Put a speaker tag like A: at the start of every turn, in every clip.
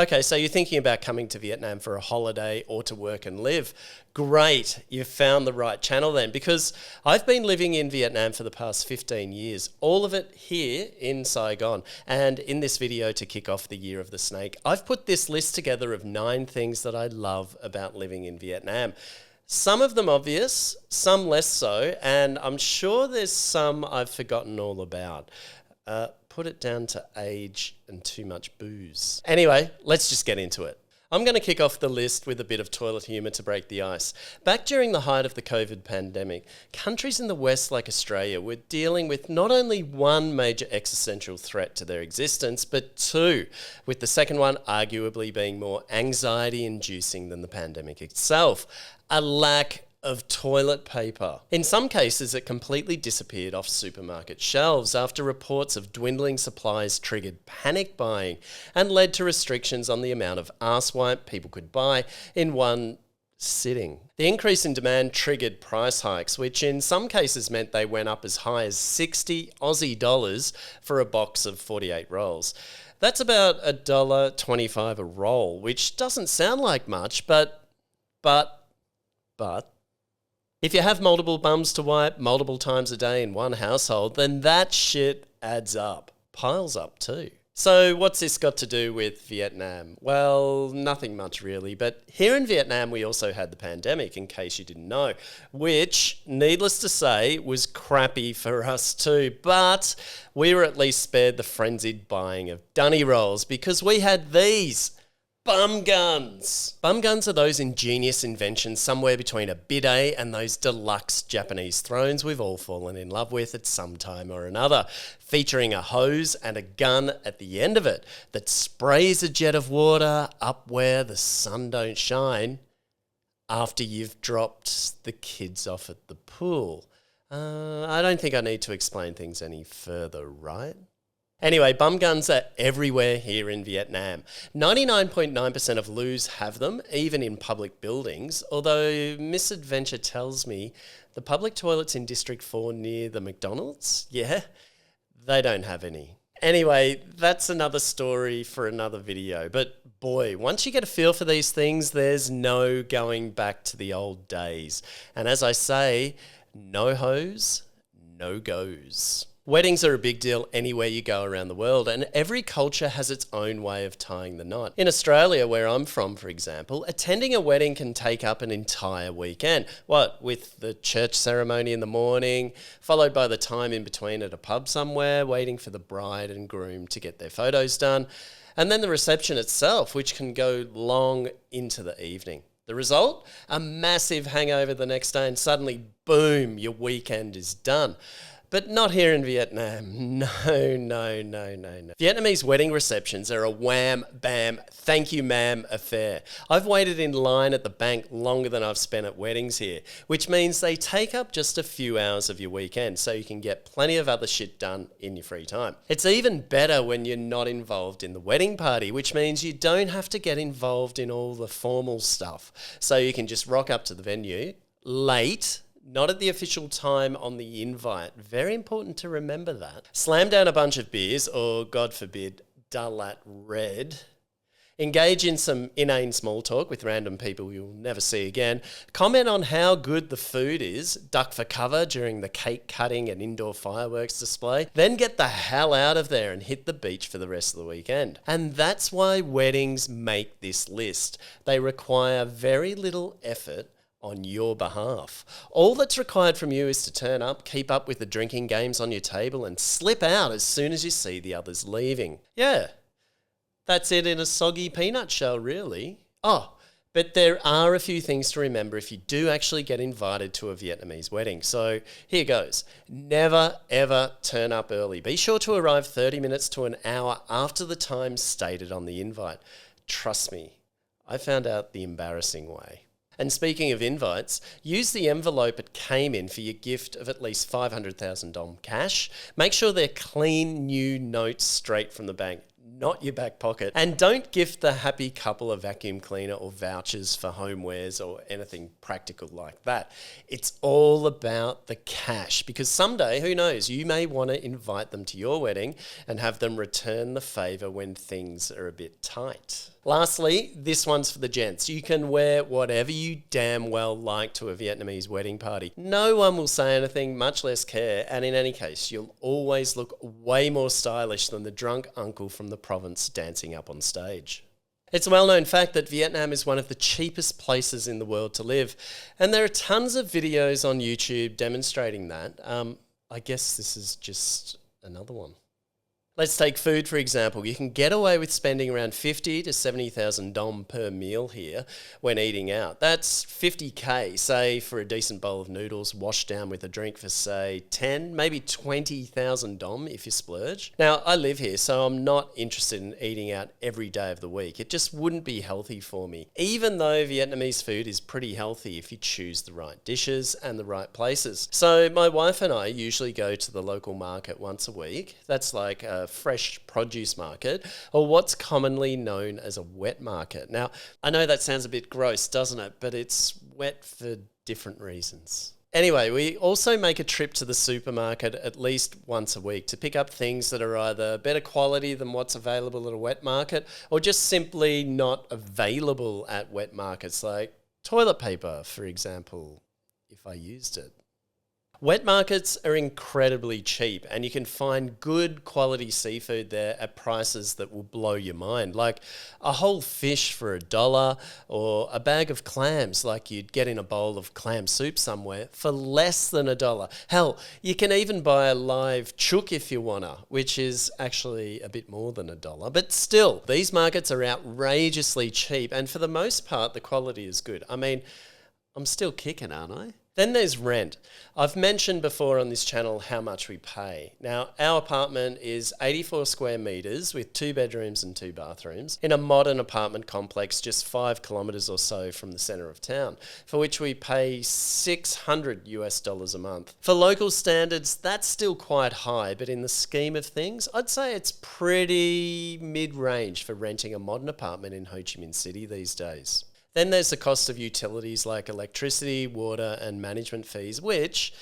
A: Okay, so you're thinking about coming to Vietnam for a holiday or to work and live. Great, you've found the right channel then, because I've been living in Vietnam for the past 15 years, all of it here in Saigon. And in this video to kick off the Year of the Snake, I've put this list together of 9 things that I love about living in Vietnam. Some of them obvious, some less so, and I'm sure there's some I've forgotten all about. Put it down to age and too much booze. Anyway, let's just get into it. I'm going to kick off the list with a bit of toilet humour to break the ice. Back during the height of the COVID pandemic, countries in the West like Australia were dealing with not only one major existential threat to their existence, but 2, with the second one arguably being more anxiety-inducing than the pandemic itself: a lack of toilet paper. In some cases, it completely disappeared off supermarket shelves after reports of dwindling supplies triggered panic buying and led to restrictions on the amount of arse wipe people could buy in one sitting. The increase in demand triggered price hikes, which in some cases meant they went up as high as 60 Aussie dollars for a box of 48 rolls. That's about $1.25 a roll, which doesn't sound like much, but if you have multiple bums to wipe multiple times a day in one household, then that shit adds up. Piles up too. So what's this got to do with Vietnam? Well, nothing much really, but here in Vietnam we also had the pandemic, in case you didn't know, which, needless to say, was crappy for us too, but we were at least spared the frenzied buying of dunny rolls because we had these bum guns. Bum guns are those ingenious inventions somewhere between a bidet and those deluxe Japanese thrones we've all fallen in love with at some time or another, featuring a hose and a gun at the end of it that sprays a jet of water up where the sun don't shine after you've dropped the kids off at the pool. I don't think I need to explain things any further, right? Anyway, bum guns are everywhere here in Vietnam. 99.9% of loos have them, even in public buildings, although misadventure tells me the public toilets in District 4 near the McDonald's, they don't have any. Anyway, that's another story for another video, but boy, once you get a feel for these things, there's no going back to the old days. And as I say, no hose, no goes. Weddings are a big deal anywhere you go around the world, and every culture has its own way of tying the knot. In Australia, where I'm from, for example, attending a wedding can take up an entire weekend. With the church ceremony in the morning, followed by the time in between at a pub somewhere, waiting for the bride and groom to get their photos done, and then the reception itself, which can go long into the evening. The result? A massive hangover the next day, and suddenly, boom, your weekend is done. But not here in Vietnam. No. Vietnamese wedding receptions are a wham, bam, thank you ma'am affair. I've waited in line at the bank longer than I've spent at weddings here, which means they take up just a few hours of your weekend, so you can get plenty of other shit done in your free time. It's even better when you're not involved in the wedding party, which means you don't have to get involved in all the formal stuff. So you can just rock up to the venue late, not at the official time on the invite. Very important to remember that. Slam down a bunch of beers, or God forbid, Dalat Red. Engage in some inane small talk with random people you'll never see again. Comment on how good the food is. Duck for cover during the cake cutting and indoor fireworks display. Then get the hell out of there and hit the beach for the rest of the weekend. And that's why weddings make this list. They require very little effort on your behalf. All that's required from you is to turn up, keep up with the drinking games on your table, and slip out as soon as you see the others leaving. Yeah, that's it in a soggy peanut shell, really. Oh, but there are a few things to remember if you do actually get invited to a Vietnamese wedding. So here goes. Never, ever turn up early. Be sure to arrive 30 minutes to an hour after the time stated on the invite. Trust me, I found out the embarrassing way. And speaking of invites, use the envelope it came in for your gift of at least 500,000 dong cash. Make sure they're clean new notes straight from the bank, not your back pocket. And don't gift the happy couple a vacuum cleaner or vouchers for homewares or anything practical like that. It's all about the cash, because someday, who knows, you may want to invite them to your wedding and have them return the favour when things are a bit tight. Lastly, this one's for the gents. You can wear whatever you damn well like to a Vietnamese wedding party. No one will say anything, much less care, and in any case, you'll always look way more stylish than the drunk uncle from the province dancing up on stage. It's a well-known fact that Vietnam is one of the cheapest places in the world to live, and there are tons of videos on YouTube demonstrating that. I guess this is just another one. Let's take food, for example. You can get away with spending around 50 to 70,000 dong per meal here when eating out. That's 50K, say, for a decent bowl of noodles washed down with a drink for, say, 10, maybe 20,000 dong if you splurge. Now, I live here, so I'm not interested in eating out every day of the week. It just wouldn't be healthy for me, even though Vietnamese food is pretty healthy if you choose the right dishes and the right places. So my wife and I usually go to the local market once a week. That's like a fresh produce market, or what's commonly known as a wet market. Now, I know that sounds a bit gross, doesn't it? But it's wet for different reasons. Anyway, we also make a trip to the supermarket at least once a week to pick up things that are either better quality than what's available at a wet market, or just simply not available at wet markets, like toilet paper, for example, if I used it. Wet markets are incredibly cheap, and you can find good quality seafood there at prices that will blow your mind, like a whole fish for $1 or a bag of clams like you'd get in a bowl of clam soup somewhere for less than $1. Hell, you can even buy a live chook if you wanna, which is actually a bit more than $1. But still, these markets are outrageously cheap, and for the most part, the quality is good. I mean, I'm still kicking, aren't I? Then there's rent. I've mentioned before on this channel how much we pay. Now, our apartment is 84 square metres with 2 bedrooms and 2 bathrooms in a modern apartment complex just 5 kilometres or so from the centre of town, for which we pay $600 a month. For local standards, that's still quite high, but in the scheme of things, I'd say it's pretty mid-range for renting a modern apartment in Ho Chi Minh City these days. Then there's the cost of utilities like electricity, water, and management fees, which,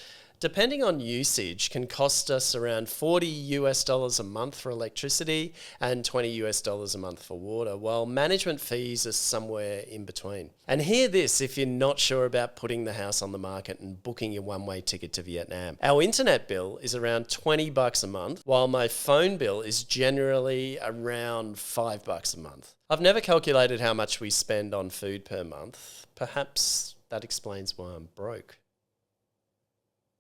A: depending on usage, can cost us around $40 a month for electricity and $20 a month for water, while management fees are somewhere in between. And hear this if you're not sure about putting the house on the market and booking your one-way ticket to Vietnam. Our internet bill is around $20 a month, while my phone bill is generally around $5 a month. I've never calculated how much we spend on food per month. Perhaps that explains why I'm broke.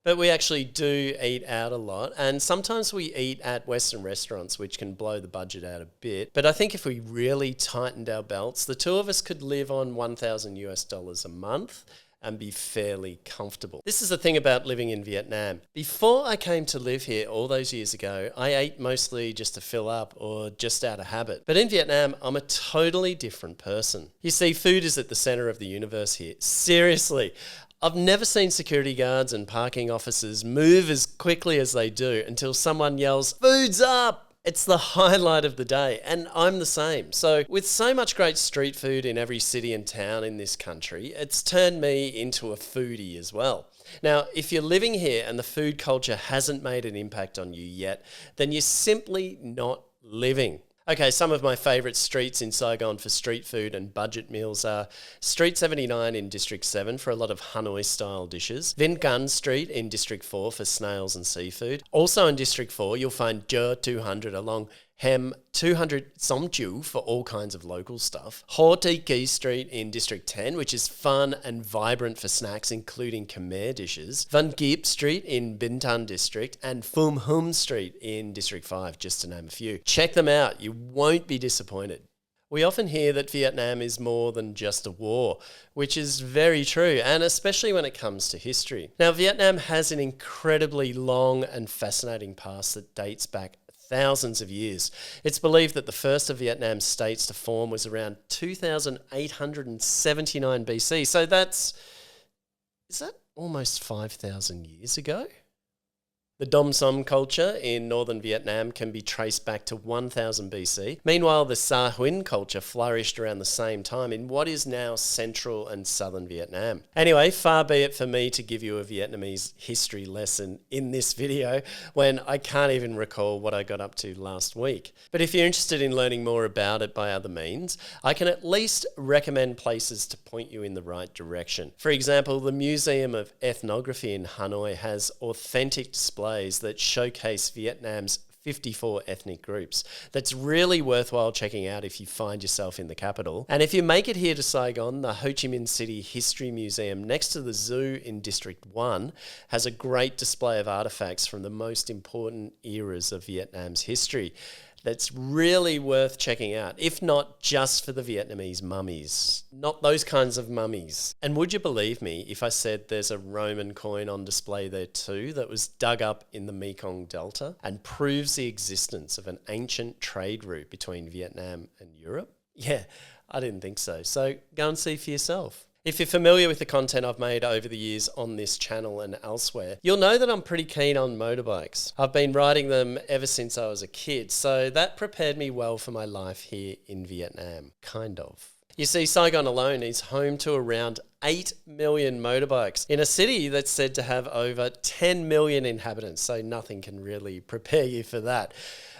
A: But we actually do eat out a lot, and sometimes we eat at Western restaurants, which can blow the budget out a bit. But I think if we really tightened our belts, the two of us could live on $1,000 a month and be fairly comfortable. This is the thing about living in Vietnam. Before I came to live here all those years ago, I ate mostly just to fill up or just out of habit. But in Vietnam, I'm a totally different person. You see, food is at the center of the universe here. Seriously. I've never seen security guards and parking officers move as quickly as they do until someone yells, "Food's up!" It's the highlight of the day, and I'm the same. So with so much great street food in every city and town in this country, it's turned me into a foodie as well. Now, if you're living here and the food culture hasn't made an impact on you yet, then you're simply not living. Okay, some of my favourite streets in Saigon for street food and budget meals are Street 79 in District 7 for a lot of Hanoi-style dishes, Vinh Street in District 4 for snails and seafood. Also in District 4, you'll find Dơ 200 along Hem 200 Som Chu for all kinds of local stuff. Ho Ti Street in District 10, which is fun and vibrant for snacks, including Khmer dishes. Van Giep Street in Binh Tan District, and Phum Hum Street in District 5, just to name a few. Check them out, you won't be disappointed. We often hear that Vietnam is more than just a war, which is very true, and especially when it comes to history. Now, Vietnam has an incredibly long and fascinating past that dates back thousands of years. It's believed that the first of Vietnam's states to form was around 2879 BC. So is that almost 5,000 years ago? The Dom Som culture in northern Vietnam can be traced back to 1000 BC. Meanwhile, the Sa Huyn culture flourished around the same time in what is now central and southern Vietnam. Anyway, far be it for me to give you a Vietnamese history lesson in this video when I can't even recall what I got up to last week. But if you're interested in learning more about it by other means, I can at least recommend places to point you in the right direction. For example, the Museum of Ethnography in Hanoi has authentic displays that showcase Vietnam's 54 ethnic groups. That's really worthwhile checking out if you find yourself in the capital. And if you make it here to Saigon, the Ho Chi Minh City History Museum next to the zoo in District 1 has a great display of artifacts from the most important eras of Vietnam's history. That's really worth checking out, if not just for the Vietnamese mummies. Not those kinds of mummies. And would you believe me if I said there's a Roman coin on display there too that was dug up in the Mekong Delta and proves the existence of an ancient trade route between Vietnam and Europe? Yeah, I didn't think so. So go and see for yourself. If you're familiar with the content I've made over the years on this channel and elsewhere, you'll know that I'm pretty keen on motorbikes. I've been riding them ever since I was a kid, so that prepared me well for my life here in Vietnam, kind of. You see, Saigon alone is home to around 8 million motorbikes in a city that's said to have over 10 million inhabitants, so nothing can really prepare you for that.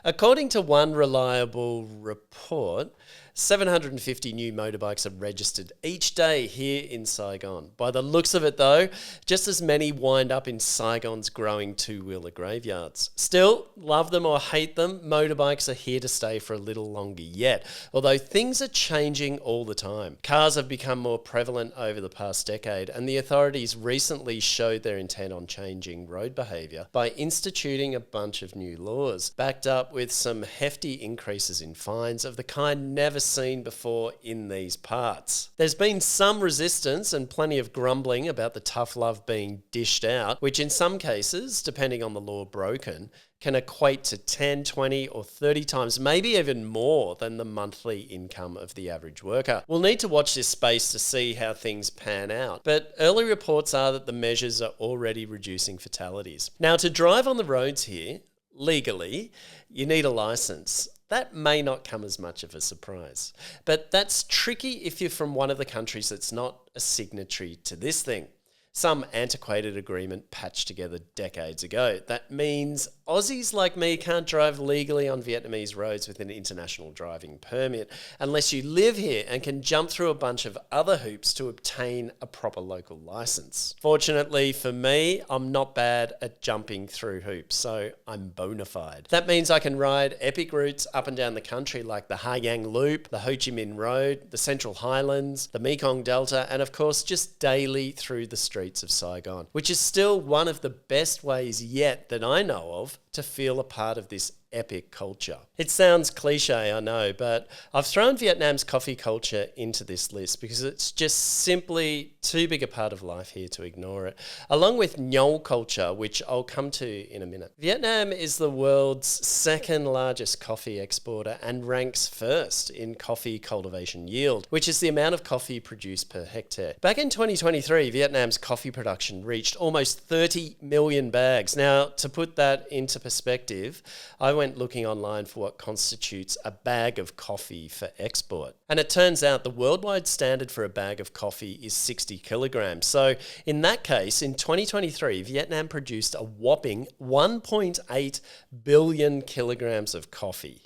A: According to one reliable report, 750 new motorbikes are registered each day here in Saigon. By the looks of it though, just as many wind up in Saigon's growing two-wheeler graveyards. Still, love them or hate them, motorbikes are here to stay for a little longer yet, although things are changing all the time. Cars have become more prevalent over the past decade, and the authorities recently showed their intent on changing road behaviour by instituting a bunch of new laws, backed up with some hefty increases in fines of the kind never seen before in these parts. There's been some resistance and plenty of grumbling about the tough love being dished out, which in some cases, depending on the law broken, can equate to 10, 20 or 30 times, maybe even more than the monthly income of the average worker. We'll need to watch this space to see how things pan out, but early reports are that the measures are already reducing fatalities. Now, to drive on the roads here, legally, you need a license. That may not come as much of a surprise, but that's tricky if you're from one of the countries that's not a signatory to this thing. Some antiquated agreement patched together decades ago. That means Aussies like me can't drive legally on Vietnamese roads with an international driving permit unless you live here and can jump through a bunch of other hoops to obtain a proper local license. Fortunately for me, I'm not bad at jumping through hoops, so I'm bona fide. That means I can ride epic routes up and down the country like the Ha Giang Loop, the Ho Chi Minh Road, the Central Highlands, the Mekong Delta, and of course just daily through the streets of Saigon, which is still one of the best ways yet that I know of to feel a part of this epic culture. It sounds cliche, I know, but I've thrown Vietnam's coffee culture into this list because it's just simply too big a part of life here to ignore it, along with Nhậu culture, which I'll come to in a minute. Vietnam is the world's second largest coffee exporter and ranks first in coffee cultivation yield, which is the amount of coffee produced per hectare. Back in 2023, Vietnam's coffee production reached almost 30 million bags. Now, to put that into perspective, I went looking online for what constitutes a bag of coffee for export. And it turns out the worldwide standard for a bag of coffee is 60 kilograms. So in that case, in 2023, Vietnam produced a whopping 1.8 billion kilograms of coffee.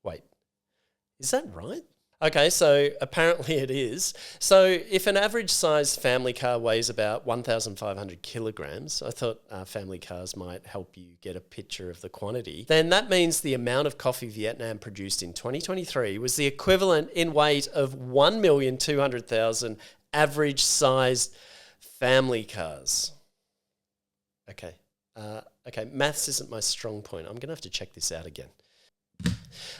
A: Wait, is that right? Okay, so apparently it is. So if an average size family car weighs about 1,500 kilograms, I thought family cars might help you get a picture of the quantity, then that means the amount of coffee Vietnam produced in 2023 was the equivalent in weight of 1,200,000 average sized family cars. Okay, maths isn't my strong point. I'm going to have to check this out again.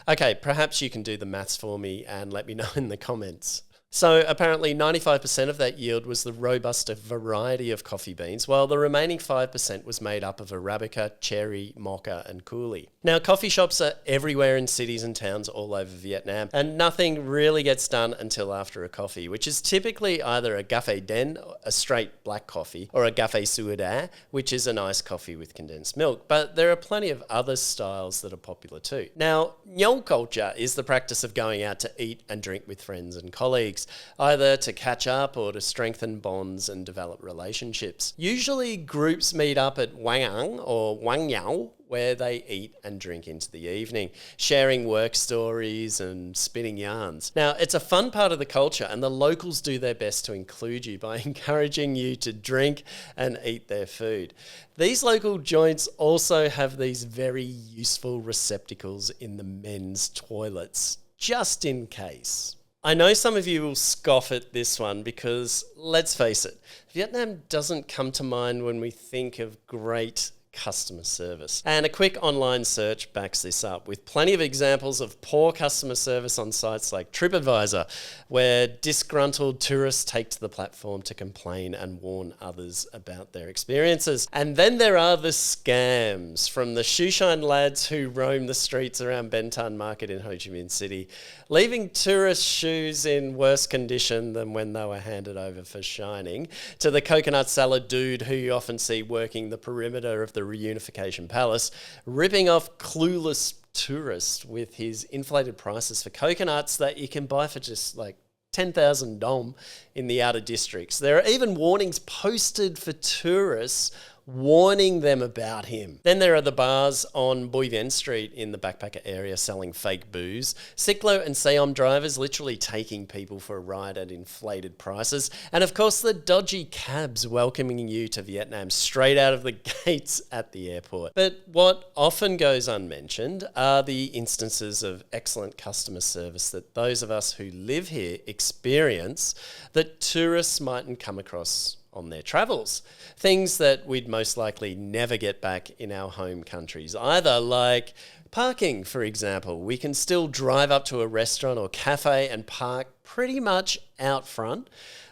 A: Okay, perhaps you can do the maths for me and let me know in the comments. So apparently 95% of that yield was the Robusta variety of coffee beans, while the remaining 5% was made up of Arabica, Cherry, Mocha and Coolie. Now, coffee shops are everywhere in cities and towns all over Vietnam, and nothing really gets done until after a coffee, which is typically either a café den, a straight black coffee, or a café suada, which is an iced coffee with condensed milk. But there are plenty of other styles that are popular too. Now, Nhậu culture is the practice of going out to eat and drink with friends and colleagues, either to catch up or to strengthen bonds and develop relationships. Usually, groups meet up at Wang Ang or Wang Nhậu, where they eat and drink into the evening, sharing work stories and spinning yarns. Now, it's a fun part of the culture, and the locals do their best to include you by encouraging you to drink and eat their food. These local joints also have these very useful receptacles in the men's toilets, just in case. I know some of you will scoff at this one because, let's face it, Vietnam doesn't come to mind when we think of great customer service. And a quick online search backs this up, with plenty of examples of poor customer service on sites like TripAdvisor, where disgruntled tourists take to the platform to complain and warn others about their experiences. And then there are the scams, from the shoeshine lads who roam the streets around Ben Thanh Market in Ho Chi Minh City, leaving tourist shoes in worse condition than when they were handed over for shining, to the coconut salad dude who you often see working the perimeter of the Reunification Palace, ripping off clueless tourists with his inflated prices for coconuts that you can buy for just like 10,000 dong in the outer districts. There are even warnings posted for tourists warning them about him. Then there are the bars on Bui Vien Street in the backpacker area selling fake booze, Ciclo and Saigon drivers literally taking people for a ride at inflated prices, and of course the dodgy cabs welcoming you to Vietnam straight out of the gates at the airport. But what often goes unmentioned are the instances of excellent customer service that those of us who live here experience that tourists mightn't come across on their travels. Things that we'd most likely never get back in our home countries either, like parking, for example. We can still drive up to a restaurant or cafe and park pretty much out front,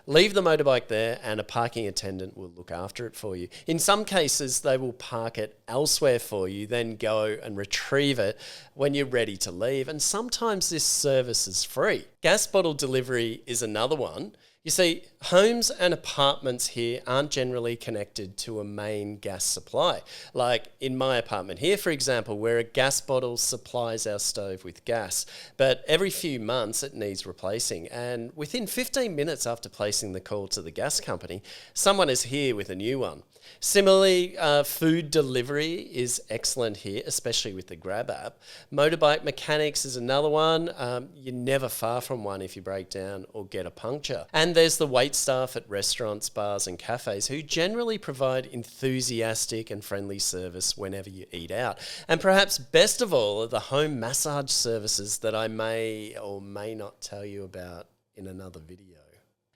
A: leave the motorbike there, and a parking attendant will look after it for you. In some cases, they will park it elsewhere for you, then go and retrieve it when you're ready to leave. And sometimes this service is free. Gas bottle delivery is another one. You see, homes and apartments here aren't generally connected to a main gas supply. Like in my apartment here, for example, where a gas bottle supplies our stove with gas, but every few months it needs replacing. And within 15 minutes after placing the call to the gas company, someone is here with a new one. Similarly, food delivery is excellent here, especially with the Grab app. Motorbike mechanics is another one. You're never far from one if you break down or get a puncture. And there's the wait staff at restaurants, bars and cafes who generally provide enthusiastic and friendly service whenever you eat out. And perhaps best of all are the home massage services that I may or may not tell you about in another video.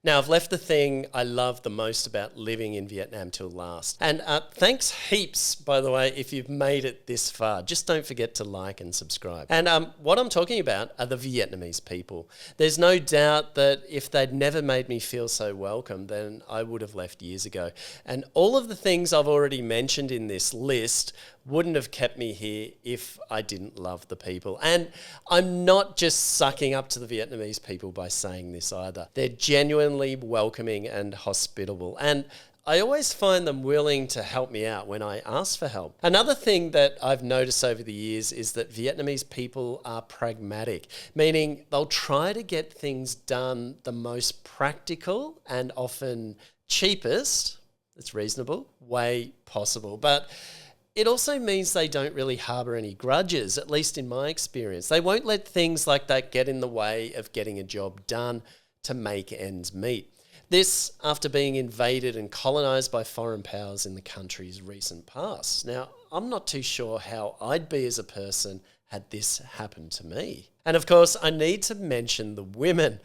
A: Now, I've left the thing I love the most about living in Vietnam till last. And thanks heaps, by the way, if you've made it this far. Just don't forget to like and subscribe. And what I'm talking about are the Vietnamese people. There's no doubt that if they'd never made me feel so welcome, then I would have left years ago. And all of the things I've already mentioned in this list wouldn't have kept me here if I didn't love the people. And I'm not just sucking up to the Vietnamese people by saying this either. They're genuinely welcoming and hospitable. And I always find them willing to help me out when I ask for help. Another thing that I've noticed over the years is that Vietnamese people are pragmatic, meaning they'll try to get things done the most practical and often cheapest, it's reasonable, way possible. But it also means they don't really harbour any grudges, at least in my experience. They won't let things like that get in the way of getting a job done to make ends meet. This after being invaded and colonised by foreign powers in the country's recent past. Now, I'm not too sure how I'd be as a person had this happened to me. And of course, I need to mention the women.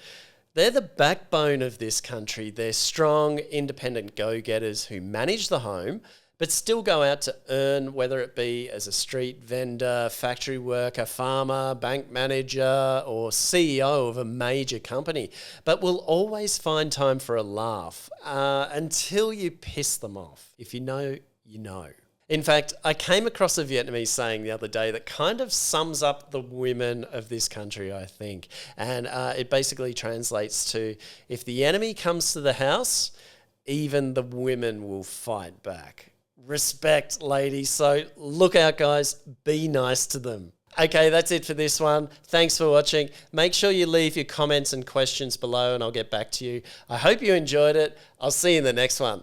A: They're the backbone of this country. They're strong, independent go-getters who manage the home, but still go out to earn, whether it be as a street vendor, factory worker, farmer, bank manager, or CEO of a major company, but will always find time for a laugh until you piss them off. If you know, you know. In fact, I came across a Vietnamese saying the other day that kind of sums up the women of this country, I think. And it basically translates to, if the enemy comes to the house, even the women will fight back. Respect, ladies. So look out, guys. Be nice to them. Okay, that's it for this one. Thanks for watching. Make sure you leave your comments and questions below and I'll get back to you. I hope you enjoyed it. I'll see you in the next one.